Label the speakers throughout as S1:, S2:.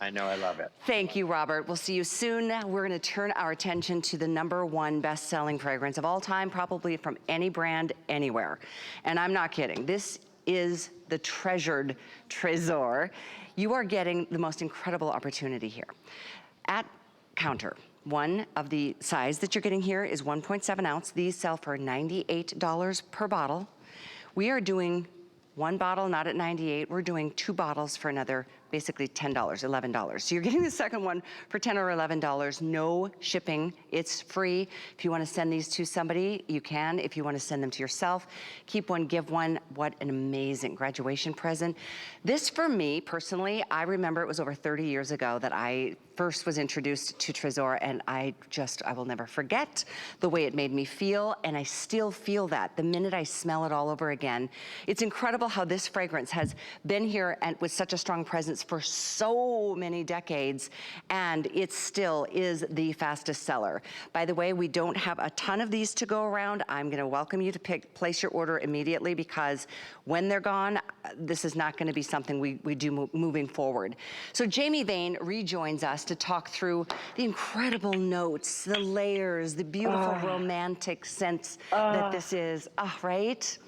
S1: I know, I love it.
S2: Thank you, Robert. We'll see you soon. We're gonna turn our attention to the #1 best-selling fragrance of all time, probably from any brand, anywhere. And I'm not kidding. This is the treasured Tresor. You are getting the most incredible opportunity here. At counter, one of the size that you're getting here is 1.7 ounce. These sell for $98 per bottle. We are doing one bottle, not at 98. We're doing 2 bottles for another, basically $10, $11. So you're getting the second one for $10 or $11, no shipping, it's free. If you wanna send these to somebody, you can. If you wanna send them to yourself, keep one, give one. What an amazing graduation present. This for me, personally, I remember it was over 30 years ago that I first was introduced to Tresor, and I will never forget the way it made me feel, and I still feel that the minute I smell it all over again. It's incredible how this fragrance has been here and with such a strong presence for so many decades, and it still is the fastest seller. By the way, we don't have a ton of these to go around. I'm gonna welcome you to place your order immediately, because when they're gone, this is not gonna be something we do moving forward. So Jamie Vane rejoins us to talk through the incredible notes, the layers, the beautiful romantic scents that this is, right?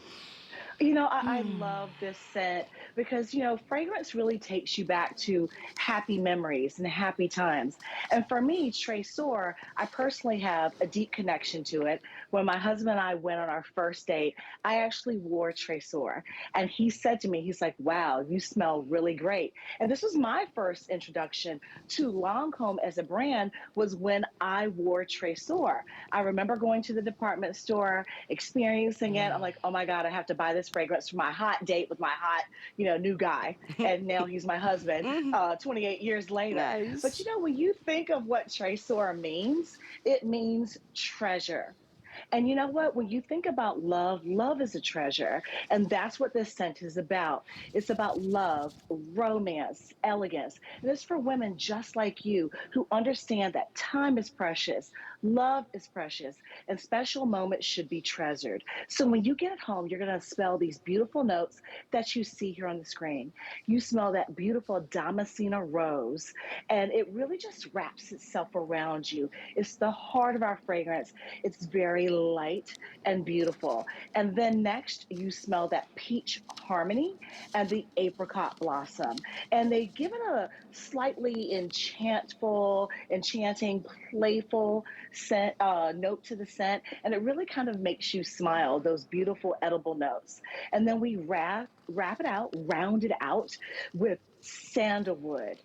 S3: You know, I love this scent because, you know, fragrance really takes you back to happy memories and happy times. And for me, Tresor, I personally have a deep connection to it. When my husband and I went on our first date, I actually wore Tresor. And he said to me, he's like, wow, you smell really great. And this was my first introduction to Lancome as a brand, was when I wore Tresor. I remember going to the department store, experiencing it. I'm like, oh my God, I have to buy this fragrance for my hot date with my hot, you know, new guy. And now he's my husband 28 years later.
S2: Nice.
S3: But you know, when you think of what Tresor means, it means treasure. And you know what? When you think about love, love is a treasure. And that's what this scent is about. It's about love, romance, elegance. And it's for women just like you who understand that time is precious, love is precious, and special moments should be treasured. So when you get home, you're going to smell these beautiful notes that you see here on the screen. You smell that beautiful Damascena rose, and it really just wraps itself around you. It's the heart of our fragrance. It's very light and beautiful. And then next, you smell that peach harmony and the apricot blossom. And they give it a slightly enchanting, playful scent, note to the scent. And it really kind of makes you smile, those beautiful edible notes. And then we wrap it out, round it out with sandalwood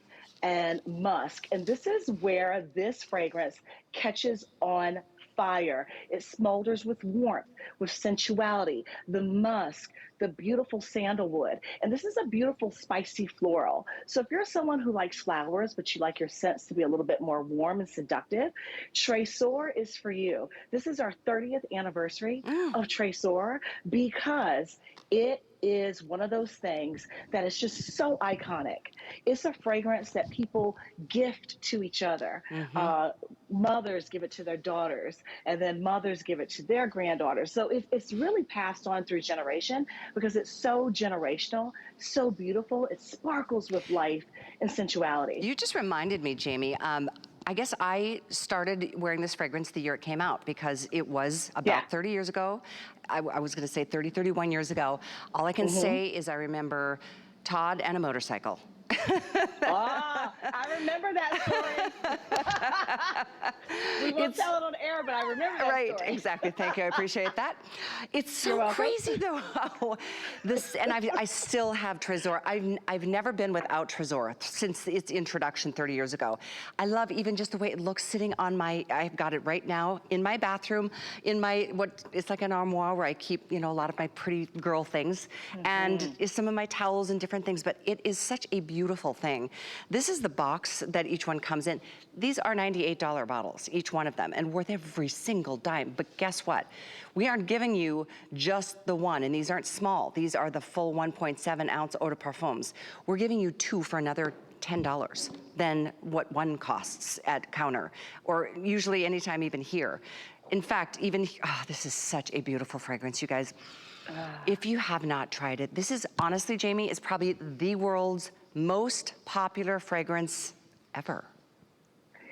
S3: and musk. And this is where this fragrance catches on fire. It smolders with warmth, with sensuality, the musk, the beautiful sandalwood. And this is a beautiful spicy floral. So if you're someone who likes flowers, but you like your scents to be a little bit more warm and seductive, Tresor is for you. This is our 30th anniversary of Tresor, because it is one of those things that is just so iconic. It's a fragrance that people gift to each other. Mothers give it to their daughters, and then mothers give it to their granddaughters. So it's really passed on through generation because it's so generational, so beautiful. It sparkles with life and sensuality.
S2: You just reminded me, Jamie. I guess I started wearing this fragrance the year it came out, because it was about 30 years ago. I was gonna say 30, 31 years ago. All I can say is I remember Todd and a motorcycle.
S3: I remember that story. We won't tell it on air, but I remember that story.
S2: Right, exactly. Thank you. I appreciate that. It's so crazy though how this, and I still have Tresor. I've never been without Tresor since its introduction 30 years ago. I love even just the way it looks sitting on my, I've got it right now in my bathroom, in my, it's like an armoire where I keep, you know, a lot of my pretty girl things, and some of my towels and different things, but it is such a beautiful thing. This is the box that each one comes in. These are $98 bottles, each one of them, and worth every single dime. But guess what? We aren't giving you just the one, and these aren't small. These are the full 1.7 ounce Eau de Parfums. We're giving you 2 for another $10 than what one costs at counter, or usually anytime even here. In fact, even, this is such a beautiful fragrance, you guys. If you have not tried it, this is honestly, Jamie, is probably the world's most popular fragrance ever.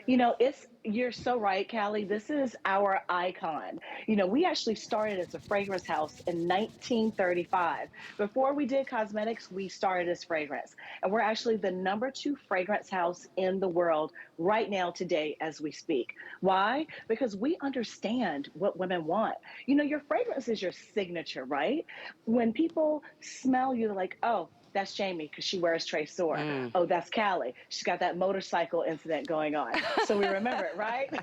S3: You know, you're so right, Callie. This is our icon. You know, we actually started as a fragrance house in 1935. Before we did cosmetics, we started as fragrance. And we're actually the #2 fragrance house in the world right now, today, as we speak. Why? Because we understand what women want. You know, your fragrance is your signature, right? When people smell you, they're like, oh, that's Jamie because she wears Tresor. Oh, that's Callie. She's got that motorcycle incident going on. So we remember it, right?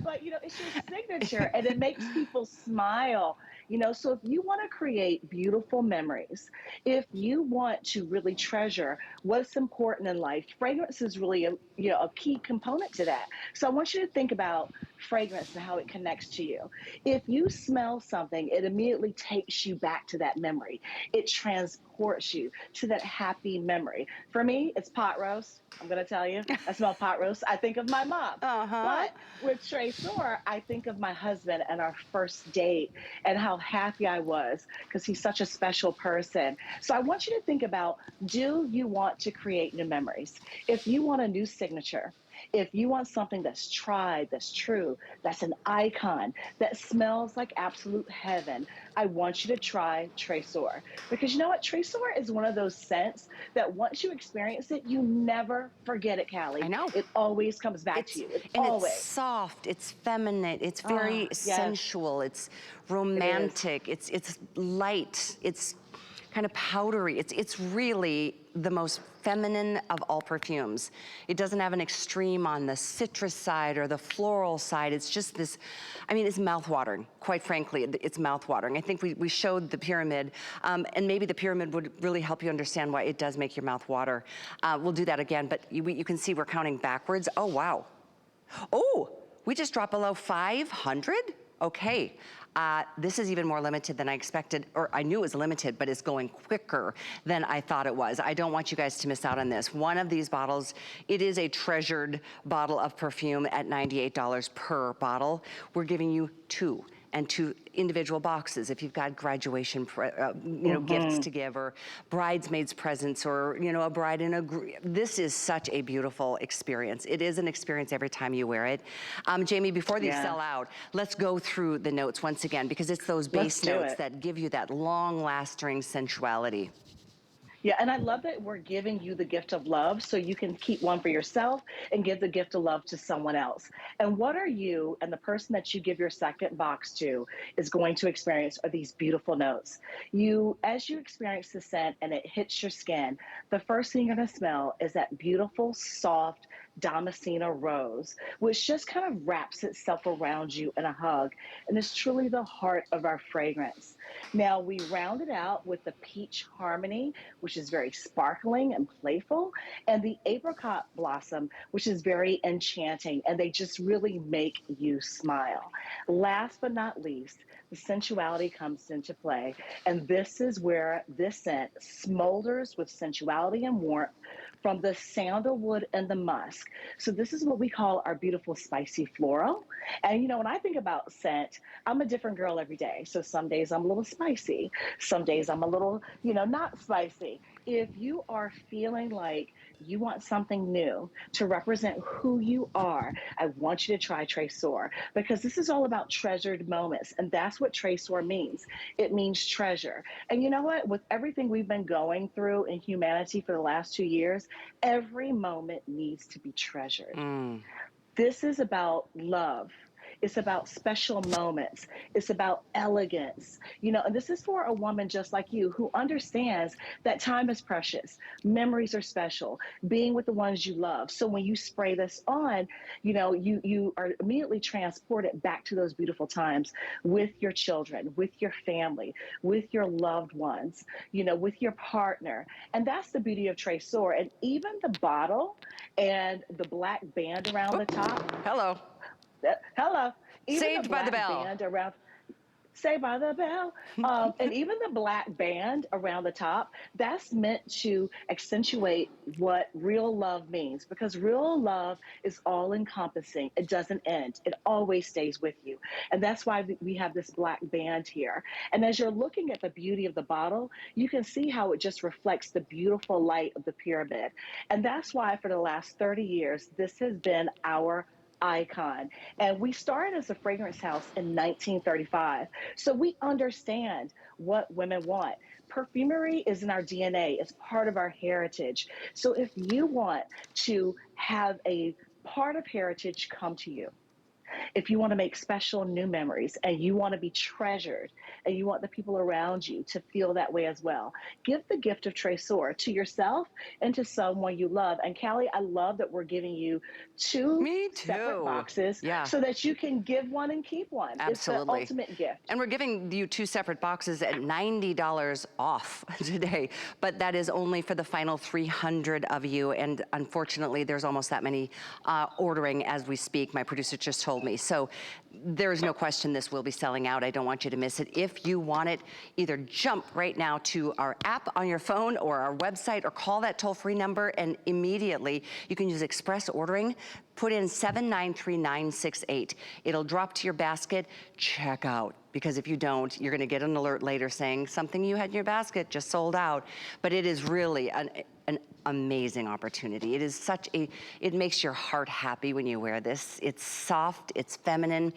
S3: But, you know, it's your signature and it makes people smile. You know, so if you want to create beautiful memories, if you want to really treasure what's important in life, fragrance is really a key component to that. So I want you to think about fragrance and how it connects to you. If you smell something, it immediately takes you back to that memory. It transports you to that happy memory. For me, it's pot roast. I'm going to tell you, I smell pot roast, I think of my mom.
S2: Uh-huh.
S3: But with Tresor, I think of my husband and our first date and how happy I was because he's such a special person. So I want you to think about, do you want to create new memories? If you want a new signature, if you want something that's tried, that's true, that's an icon, that smells like absolute heaven, I want you to try Tresor. Because you know what? Tresor is one of those scents that once you experience it, you never forget it,
S2: I
S3: Callie.
S2: know.
S3: It always comes back to
S2: It's,
S3: you. It's
S2: and it's
S3: always.
S2: soft, it's feminine, it's
S3: Ah,
S2: very
S3: yes,
S2: sensual, it's
S3: it is.
S2: romantic, it's light, it's kind of powdery. It's really the most feminine of all perfumes. It doesn't have an extreme on the citrus side or the floral side. It's just this, I mean, it's mouthwatering. Quite frankly, it's mouthwatering. I think we showed the pyramid, and maybe the pyramid would really help you understand why it does make your mouth water. We'll do that again, but you can see we're counting backwards. Oh, wow. Oh, we just dropped below 500? Okay. This is even more limited than I expected, or I knew it was limited, but it's going quicker than I thought it was. I don't want you guys to miss out on this. One of these bottles, it is a treasured bottle of perfume at $98 per bottle. We're giving you two individual boxes if you've got graduation gifts to give, or bridesmaids presents, or a bride in this is such a beautiful experience. It is an experience every time you wear it. Jamie, before these sell out, let's go through the notes once again, because it's those base notes that give you that long lasting sensuality.
S3: Yeah, and I love that we're giving you the gift of love so you can keep one for yourself and give the gift of love to someone else. And what are you and the person that you give your second box to is going to experience are these beautiful notes. As you experience the scent and it hits your skin, the first thing you're going to smell is that beautiful, soft Damascena rose, which just kind of wraps itself around you in a hug and is truly the heart of our fragrance. Now, we round it out with the peach harmony, which is very sparkling and playful, and the apricot blossom, which is very enchanting, and they just really make you smile. Last but not least, the sensuality comes into play, and this is where this scent smolders with sensuality and warmth from the sandalwood and the musk. So this is what we call our beautiful spicy floral. And when I think about scent, I'm a different girl every day. So some days I'm a little spicy. Some days I'm a little, not spicy. If you are feeling like you want something new to represent who you are, I want you to try Tresor, because this is all about treasured moments. And that's what Tresor means. It means treasure. And you know what? With everything we've been going through in humanity for the last 2 years, every moment needs to be treasured. This is about love. It's about special moments. It's about elegance, and this is for a woman just like you who understands that time is precious. Memories are special, being with the ones you love. So when you spray this on, you are immediately transported back to those beautiful times with your children, with your family, with your loved ones, with your partner. And that's the beauty of Tresor. And even the bottle and the black band around the top.
S2: Hello.
S3: Hello. Even the
S2: Saved by the
S3: black
S2: bell.
S3: band around, Saved by the Bell. And even the black band around the top, that's meant to accentuate what real love means, because real love is all encompassing. It doesn't end, it always stays with you. And that's why we have this black band here. And as you're looking at the beauty of the bottle, you can see how it just reflects the beautiful light of the pyramid. And that's why for the last 30 years, this has been our icon. And we started as a fragrance house in 1935. So we understand what women want. Perfumery is in our DNA, it's part of our heritage. So if you want to have a part of heritage come to you, if you want to make special new memories and you want to be treasured and you want the people around you to feel that way as well, give the gift of Tresor to yourself and to someone you love. And Callie, I love that we're giving you two
S2: Me
S3: separate
S2: too.
S3: boxes
S2: Yeah.
S3: so that you can give one and keep one.
S2: Absolutely.
S3: It's the ultimate gift.
S2: And we're giving you two separate boxes at $90 off today, but that is only for the final 300 of you. And unfortunately, there's almost that many ordering as we speak. My producer just told me. So there's no question this will be selling out. I don't want you to miss it. If you want it, either jump right now to our app on your phone or our website, or call that toll-free number, and immediately you can use express ordering. Put in 793968. It'll drop to your basket. Check out, because if you don't, you're gonna get an alert later saying something you had in your basket just sold out. But it is really an amazing opportunity. It is such a, it makes your heart happy when you wear this. It's soft, it's feminine,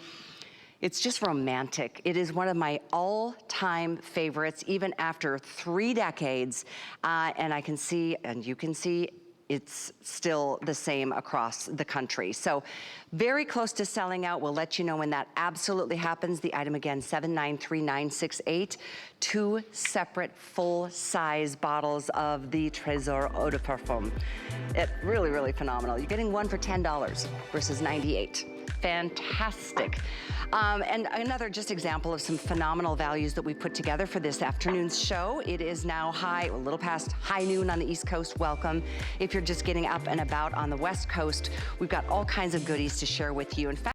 S2: it's just romantic. It is one of my all-time favorites, even after 3 decades. And I can see, and you can see, it's still the same across the country. So very close to selling out. We'll let you know when that absolutely happens. The item again, 793968. 2 separate full-size bottles of the Tresor Eau de Parfum. It really, really phenomenal. You're getting one for $10 versus $98. Fantastic. And another just example of some phenomenal values that we put together for this afternoon's show. It is now a little past high noon on the East Coast. Welcome. If you're just getting up and about on the West Coast, we've got all kinds of goodies to share with you. In fact,